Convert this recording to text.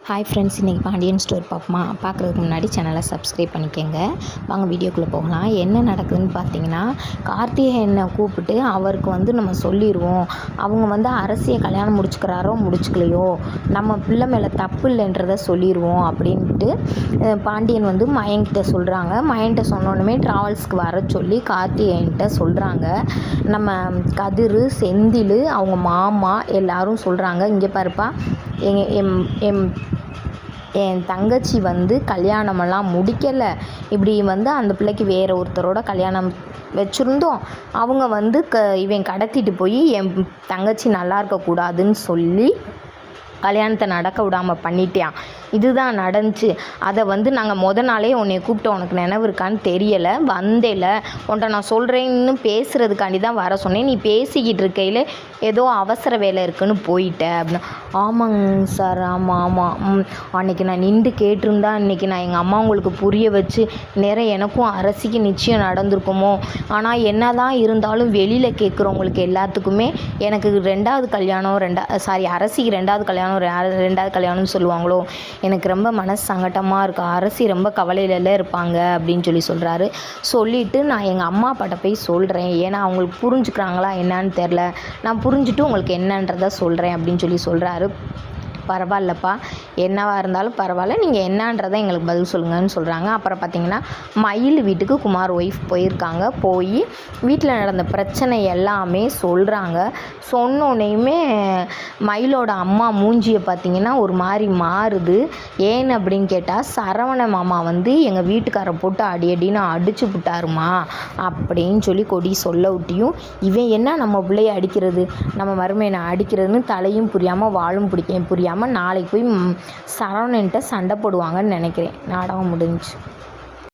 Hi friends, இன்றைக்கி Pandian store பார்க்குறதுக்கு முன்னாடி சேனலை சப்ஸ்கிரைப் பண்ணிக்கோங்க. வாங்க வீடியோக்குள்ளே போகலாம். என்ன நடக்குதுன்னு பார்த்தீங்கன்னா, கார்த்திகேயனை கூப்பிட்டு அவருக்கு நம்ம சொல்லிடுவோம். அவங்க அரசியை கல்யாணம் முடிச்சுக்கிறாரோ முடிச்சுக்கலையோ, நம்ம பிள்ளை மேலே தப்பு இல்லைன்றதை சொல்லிடுவோம் அப்படின்ட்டு பாண்டியன் மயன்கிட்ட சொல்கிறாங்க. மயன்கிட்ட சொன்னோன்னுமே ட்ராவல்ஸ்க்கு வர சொல்லி கார்த்திகேயன்கிட்ட சொல்கிறாங்க. நம்ம கதிர், செந்தில், அவங்க மாமா எல்லாரும் சொல்கிறாங்க, இங்கே பாருப்பா, என் தங்கச்சி கல்யாணமெல்லாம் முடிக்கலை. இப்படி அந்த பிள்ளைக்கு வேறு ஒருத்தரோட கல்யாணம் வச்சுருந்தோம். அவங்க இவன் கடத்திட்டு போய் என் தங்கச்சி நல்லா இருக்கக்கூடாதுன்னு சொல்லி கல்யாணத்தை நடக்க விடாமல் பண்ணிட்டான். இதுதான் நடந்துச்சு. அதை நாங்கள் நாளே உன்னை கூப்பிட்டோம், உனக்கு நினைவு இருக்கான்னு தெரியலை, வந்தேல உன்ட்ட நான் சொல்கிறேன்னு பேசுகிறதுக்காண்டி தான் வர சொன்னேன். நீ பேசிக்கிட்டு இருக்கையில் ஏதோ அவசர வேலை இருக்குன்னு போயிட்ட அப்படின்னா. ஆமாங்க சார், ஆமாம் அன்றைக்கி நான் நின்று கேட்டிருந்தா இன்றைக்கி நான் எங்கள் அம்மா உங்களுக்கு புரிய வச்சு நேரம் எனக்கும் அரசிக்கு நிச்சயம் நடந்திருக்குமோ. ஆனால் என்ன தான் இருந்தாலும் வெளியில் கேட்குறவங்களுக்கு எல்லாத்துக்குமே எனக்கு ரெண்டாவது கல்யாணம் அரசிக்கு ரெண்டாவது கல்யாணம்னு சொல்லுவாங்களோ, எனக்கு ரொம்ப மனசு சங்கட்டமாக இருக்குது. அரசி ரொம்ப கவலையில இருப்பாங்க அப்படின்னு சொல்கிறாரு. சொல்லிவிட்டு நான் எங்கள் அம்மா அப்பாட்ட போய் சொல்கிறேன், ஏன்னா அவங்களுக்கு புரிஞ்சுக்கிறாங்களா என்னான்னு தெரில, நான் புரிஞ்சுட்டு உங்களுக்கு என்னன்றதை சொல்கிறேன் அப்படின்னு சொல்கிறாரு. பரவாயில்லப்பா, என்னவாக இருந்தாலும் பரவாயில்ல, நீங்கள் என்னான்றதை எங்களுக்கு பதில் சொல்லுங்கன்னு சொல்கிறாங்க. அப்புறம் பார்த்திங்கன்னா, மயில் வீட்டுக்கு குமார் ஒய்ஃப் போயிருக்காங்க. போய் வீட்டில் நடந்த பிரச்சனை எல்லாமே சொல்கிறாங்க. சொன்னோன்னையுமே மயிலோட அம்மா மூஞ்சியை பார்த்திங்கன்னா ஒரு மாதிரி மாறுது. ஏன்னு அப்படின்னு கேட்டால், சரவண மாமா எங்கள் வீட்டுக்காரை போட்டு அடின்னு அடிச்சு விட்டாருமா அப்படின்னு கொடி சொல்ல விட்டியும், இவன் என்ன நம்ம பிள்ளைய அடிக்கிறது, நம்ம மருமையனை அடிக்கிறதுன்னு தலையும் புரியாமல் வாழும் புரியாமல் நாளைக்கு போய் சரவணன்ட்ட சண்டை போடுவாங்கன்னு நினைக்கிறேன். நாடகம் முடிஞ்சு.